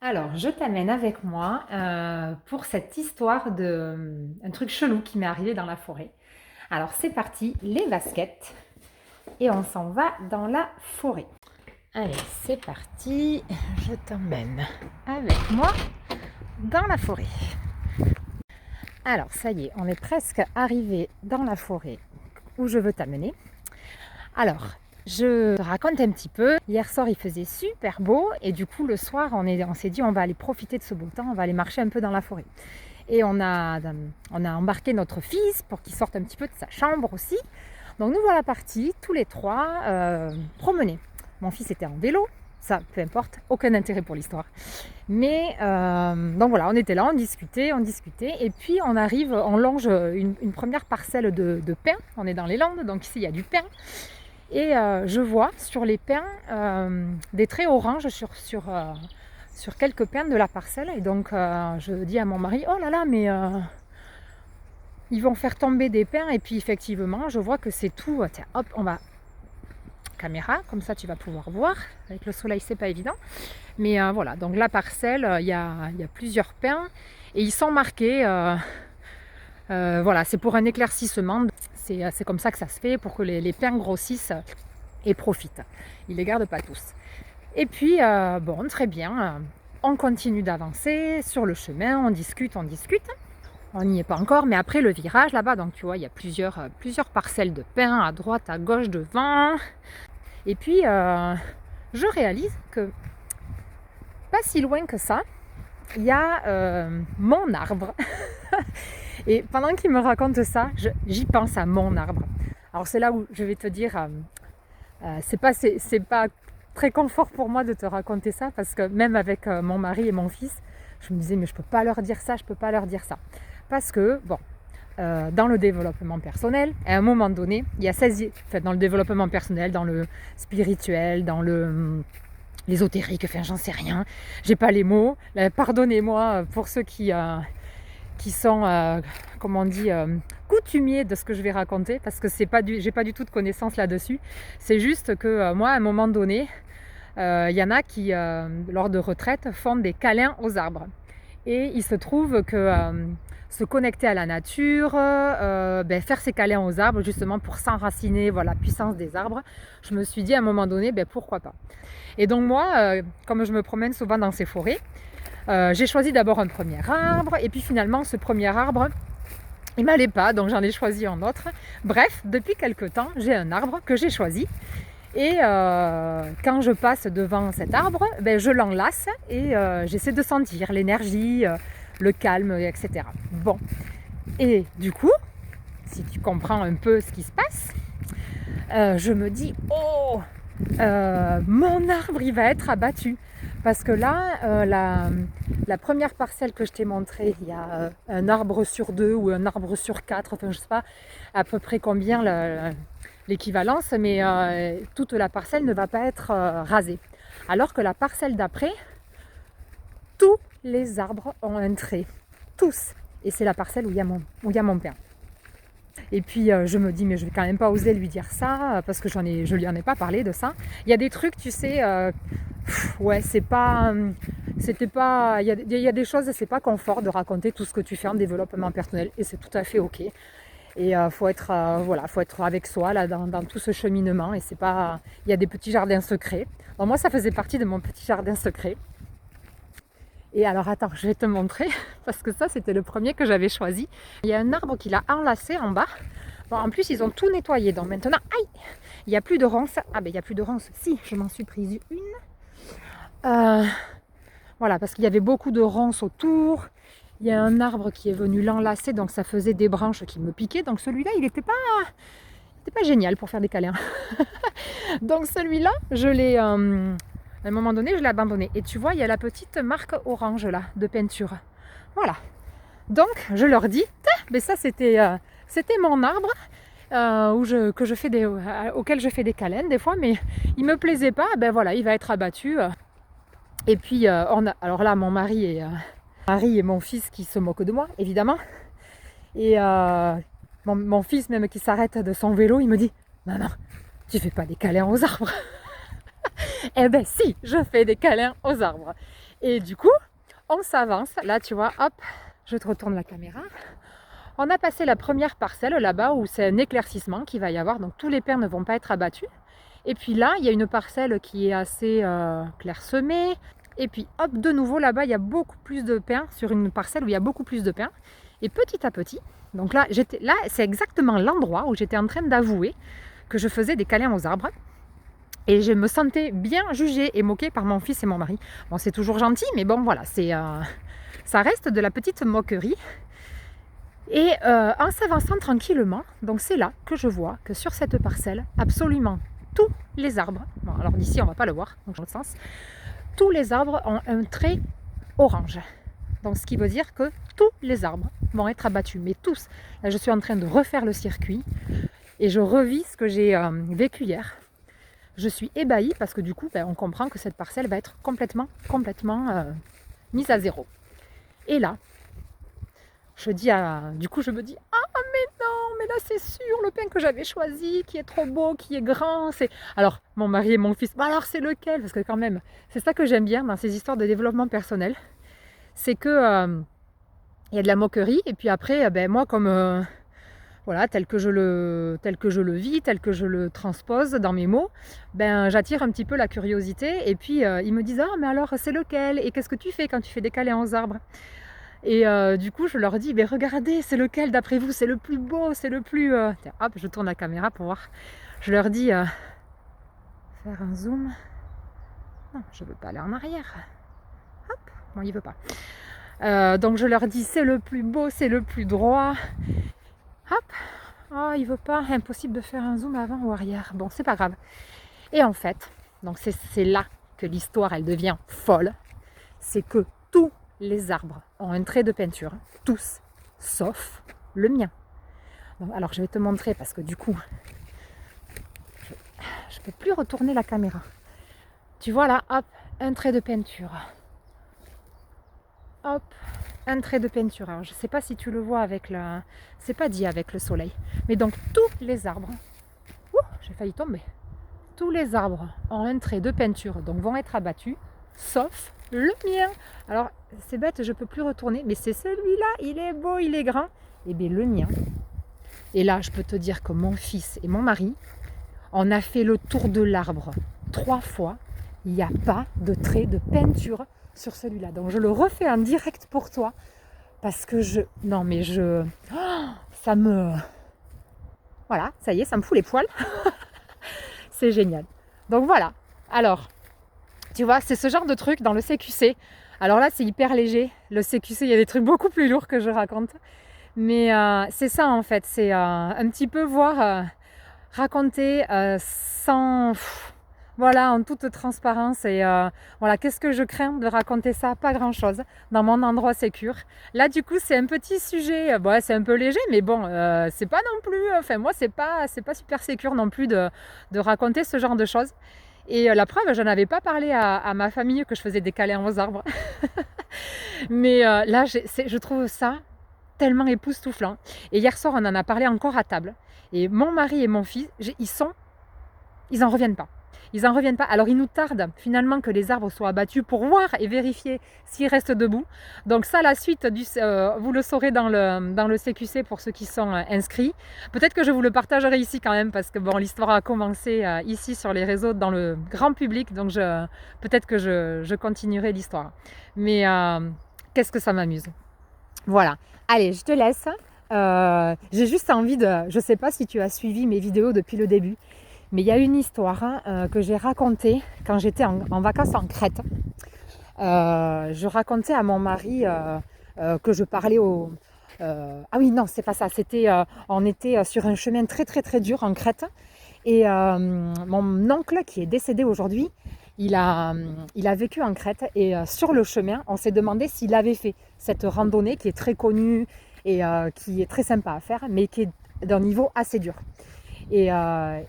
Alors, je t'amène avec moi pour cette histoire de un truc chelou qui m'est arrivé dans la forêt. Alors, c'est parti, les baskets, et on s'en va dans la forêt. Allez, c'est parti, je t'emmène avec moi dans la forêt. Alors, ça y est, on est presque arrivé dans la forêt où je veux t'amener. Alors, je te raconte un petit peu. Hier soir, il faisait super beau et du coup, le soir, on s'est dit on va aller profiter de ce beau temps, on va aller marcher un peu dans la forêt. Et on a embarqué notre fils pour qu'il sorte un petit peu de sa chambre aussi. Donc nous voilà partis, tous les trois, promener. Mon fils était en vélo, ça, peu importe, aucun intérêt pour l'histoire. Mais donc voilà, on était là, on discutait, et puis on arrive, on longe une première parcelle de pins. On est dans les Landes, donc ici il y a du pin. Et je vois sur les pins des traits oranges sur quelques pins de la parcelle. Et donc je dis à mon mari, oh là là, mais ils vont faire tomber des pins. Et puis effectivement, je vois que c'est tout. Tiens, hop, on va caméra, comme ça tu vas pouvoir voir. Avec le soleil, c'est pas évident. Mais voilà, donc la parcelle, il y a plusieurs pins. Et ils sont marqués, voilà, c'est pour un éclaircissement. C'est comme ça que ça se fait, pour que les pins grossissent et profitent. Ils ne les gardent pas tous. Et puis, bon, très bien, on continue d'avancer sur le chemin, on discute. On n'y est pas encore, mais après le virage là-bas, donc tu vois, il y a plusieurs parcelles de pins à droite, à gauche, devant. Et puis, je réalise que pas si loin que ça, il y a mon arbre. Et pendant qu'il me raconte ça, j'y pense à mon arbre. Alors c'est là où je vais te dire, c'est pas très confort pour moi de te raconter ça, parce que même avec mon mari et mon fils, je me disais mais je peux pas leur dire ça, parce que bon, dans le développement personnel, à un moment donné, il y a dans le développement personnel, dans le spirituel, dans l'ésotérique, enfin j'en sais rien, j'ai pas les mots, pardonnez-moi pour ceux qui sont, comment on dit, coutumiers de ce que je vais raconter, parce que j'ai pas du tout de connaissances là-dessus. C'est juste que moi, à un moment donné, il y en a qui, lors de retraites, font des câlins aux arbres. Et il se trouve que se connecter à la nature, faire ces câlins aux arbres, justement pour s'enraciner, voilà, la puissance des arbres, je me suis dit à un moment donné, pourquoi pas. Et donc moi, comme je me promène souvent dans ces forêts, j'ai choisi d'abord un premier arbre, et puis finalement ce premier arbre, il m'allait pas, donc j'en ai choisi un autre. Bref, depuis quelque temps, j'ai un arbre que j'ai choisi, et quand je passe devant cet arbre, je l'enlace et j'essaie de sentir l'énergie, le calme, etc. Bon, et du coup, si tu comprends un peu ce qui se passe, je me dis, oh, mon arbre, il va être abattu. Parce que là, la première parcelle que je t'ai montrée, il y a un arbre sur 2 ou un arbre sur 4, enfin je ne sais pas à peu près combien l'équivalence, mais toute la parcelle ne va pas être rasée. Alors que la parcelle d'après, tous les arbres ont un trait, tous. Et c'est la parcelle où il y a mon père. Et puis je me dis mais je vais quand même pas oser lui dire ça, parce que je lui en ai pas parlé de ça. Il y a des trucs, tu sais, ouais, c'était pas, il y a des choses, c'est pas confort de raconter tout ce que tu fais en développement personnel, et c'est tout à fait ok. Et faut être avec soi là dans tout ce cheminement, et c'est pas, il y a des petits jardins secrets. Bon, moi ça faisait partie de mon petit jardin secret. Et alors attends, je vais te montrer, parce que ça c'était le premier que j'avais choisi. Il y a un arbre qui l'a enlacé en bas. Bon, en plus ils ont tout nettoyé, donc maintenant, aïe, il n'y a plus de ronces. Ah ben il n'y a plus de ronces, si, je m'en suis prise une. Voilà, parce qu'il y avait beaucoup de ronces autour. Il y a un arbre qui est venu l'enlacer, donc ça faisait des branches qui me piquaient. Donc celui-là, il n'était pas génial pour faire des câlins. Donc celui-là, à un moment donné, je l'ai abandonné. Et tu vois, il y a la petite marque orange là, de peinture. Voilà. Donc je leur dis, mais ça c'était mon arbre auquel je fais des câlins des fois, mais il me plaisait pas. Ben voilà, il va être abattu. Et puis alors là, mon mari et mon fils qui se moquent de moi, évidemment. Et mon fils même qui s'arrête de son vélo, il me dit, maman, tu fais pas des câlins aux arbres? Eh ben si, je fais des câlins aux arbres. Et du coup, on s'avance. Là, tu vois, hop, je te retourne la caméra. On a passé la première parcelle là-bas où c'est un éclaircissement qu'il va y avoir. Donc tous les pins ne vont pas être abattus. Et puis là, il y a une parcelle qui est assez clairsemée. Et puis hop, de nouveau là-bas, il y a beaucoup plus de pins sur une parcelle où il y a beaucoup plus de pins. Et petit à petit, donc là, c'est exactement l'endroit où j'étais en train d'avouer que je faisais des câlins aux arbres. Et je me sentais bien jugée et moquée par mon fils et mon mari. Bon, c'est toujours gentil, mais bon, voilà, ça reste de la petite moquerie. Et en s'avançant tranquillement, donc c'est là que je vois que sur cette parcelle, absolument tous les arbres, bon, alors d'ici on ne va pas le voir, donc dans le sens, tous les arbres ont un trait orange. Donc ce qui veut dire que tous les arbres vont être abattus, mais tous. Là je suis en train de refaire le circuit et je revis ce que j'ai vécu hier. Je suis ébahie parce que du coup on comprend que cette parcelle va être complètement mise à zéro. Et là, du coup je me dis, ah mais non, mais là c'est sûr, le pin que j'avais choisi, qui est trop beau, qui est grand, c'est... Alors mon mari et mon fils, bah alors c'est lequel? Parce que quand même, c'est ça que j'aime bien dans ces histoires de développement personnel, c'est que il y a de la moquerie, et puis après, moi comme... voilà, tel que je le vis, tel que je le transpose dans mes mots, j'attire un petit peu la curiosité. Et puis ils me disent, ah mais alors c'est lequel? Et qu'est-ce que tu fais quand tu fais des câlins aux arbres? Et du coup je leur dis, mais regardez, c'est lequel d'après vous? C'est le plus beau, c'est le plus... Tiens, hop, je tourne la caméra pour voir. Je leur dis, faire un zoom. Non, je ne veux pas aller en arrière. Hop, bon, il veut pas. Donc je leur dis, c'est le plus beau, c'est le plus droit. Hop, oh, il veut pas, impossible de faire un zoom avant ou arrière. Bon, c'est pas grave. Et en fait, donc c'est là que l'histoire, elle devient folle. C'est que tous les arbres ont un trait de peinture, tous, sauf le mien. Donc, alors, je vais te montrer parce que du coup, je peux plus retourner la caméra. Tu vois là, hop, un trait de peinture. Hop, un trait de peinture. Alors, je ne sais pas si tu le vois avec la... C'est pas dit avec le soleil. Mais donc, tous les arbres... Ouh, j'ai failli tomber. Tous les arbres ont un trait de peinture, donc vont être abattus, sauf le mien. Alors, c'est bête, je ne peux plus retourner, mais c'est celui-là, il est beau, il est grand. Et bien, le mien. Et là, je peux te dire que mon fils et mon mari, on a fait le tour de l'arbre 3 fois. Il n'y a pas de trait de peinture sur celui-là. Donc je le refais en direct pour toi parce que ça me... Voilà, ça y est, ça me fout les poils. C'est génial. Donc voilà. Alors, tu vois, c'est ce genre de truc dans le CQC. Alors là, c'est hyper léger. Le CQC, il y a des trucs beaucoup plus lourds que je raconte. Mais c'est ça en fait. C'est un petit peu raconter sans... Voilà, en toute transparence. Et voilà, qu'est-ce que je crains de raconter ça? Pas grand-chose dans mon endroit sécure. Là, du coup, c'est un petit sujet. C'est un peu léger, mais bon, c'est pas non plus... Enfin, moi, c'est pas super sécure non plus de raconter ce genre de choses. Et la preuve, je n'avais pas parlé à ma famille que je faisais des câlins aux arbres. Mais là, je trouve ça tellement époustouflant. Et hier soir, on en a parlé encore à table. Et mon mari et mon fils, ils en reviennent pas. Ils n'en reviennent pas. Alors il nous tarde finalement que les arbres soient abattus pour voir et vérifier s'ils restent debout. Donc ça, la suite, vous le saurez dans le CQC pour ceux qui sont inscrits. Peut-être que je vous le partagerai ici quand même parce que bon, l'histoire a commencé ici sur les réseaux dans le grand public. Donc peut-être que je continuerai l'histoire. Mais qu'est-ce que ça m'amuse. Voilà. Allez, je te laisse. J'ai juste envie de... Je ne sais pas si tu as suivi mes vidéos depuis le début. Mais il y a une histoire que j'ai racontée quand j'étais en vacances en Crète. Je racontais à mon mari que je parlais au... ah oui, non, c'est pas ça. On était sur un chemin très très très dur en Crète. Et mon oncle qui est décédé aujourd'hui, il a vécu en Crète. Et sur le chemin, on s'est demandé s'il avait fait cette randonnée qui est très connue et qui est très sympa à faire, mais qui est d'un niveau assez dur. Et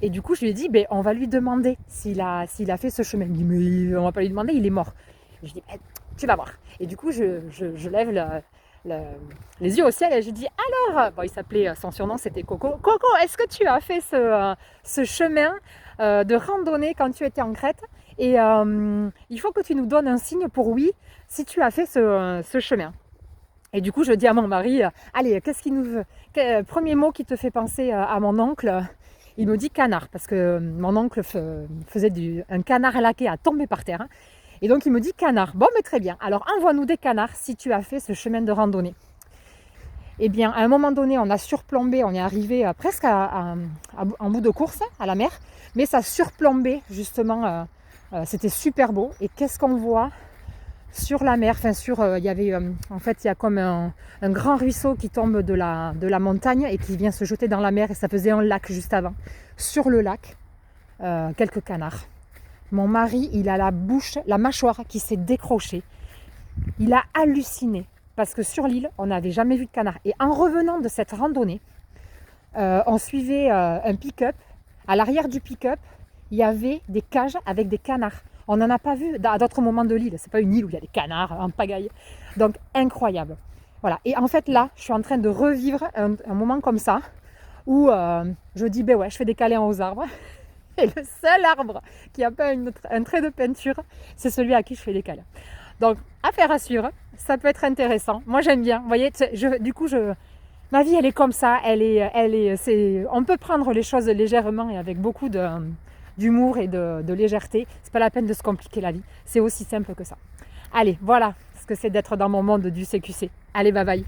du coup, je lui ai dit, on va lui demander s'il a fait ce chemin. Il me dit, mais on va pas lui demander, il est mort. Et je dis, tu vas voir. Et du coup, je lève les yeux au ciel et je dis alors, bon, il s'appelait, son surnom c'était Coco. Coco, est-ce que tu as fait ce chemin de randonnée quand tu étais en Crète? Et il faut que tu nous donnes un signe pour oui, si tu as fait ce chemin. Et du coup, je dis à mon mari, allez, qu'est-ce qu'il nous veut? Premier mot qui te fait penser à mon oncle? Il me dit canard, parce que mon oncle faisait un canard laqué à tomber par terre. Et donc il me dit canard. Bon, mais très bien. Alors envoie-nous des canards si tu as fait ce chemin de randonnée. Eh bien, à un moment donné, on a surplombé, on est arrivé presque en bout de course à la mer, mais ça surplombait justement, c'était super beau. Et qu'est-ce qu'on voit sur la mer? Enfin, il y avait, en fait, il y a comme un grand ruisseau qui tombe de la montagne et qui vient se jeter dans la mer, et ça faisait un lac juste avant. Sur le lac, quelques canards. Mon mari, il a la mâchoire qui s'est décrochée. Il a halluciné. Parce que sur l'île, on n'avait jamais vu de canard. Et en revenant de cette randonnée, on suivait un pick-up. À l'arrière du pick-up, il y avait des cages avec des canards. On n'en a pas vu à d'autres moments de l'île. C'est pas une île où il y a des canards en pagaille. Donc incroyable. Voilà. Et en fait là, je suis en train de revivre un moment comme ça où je dis ben ouais, je fais des câlins aux arbres. Et le seul arbre qui n'a pas un trait de peinture, c'est celui à qui je fais des câlins. Donc, affaire à suivre, ça peut être intéressant. Moi, j'aime bien. Vous voyez, ma vie, elle est comme ça. On peut prendre les choses légèrement et avec beaucoup d'humour et de légèreté. C'est pas la peine de se compliquer la vie. C'est aussi simple que ça. Allez, voilà ce que c'est d'être dans mon monde du CQC. Allez, bye bye.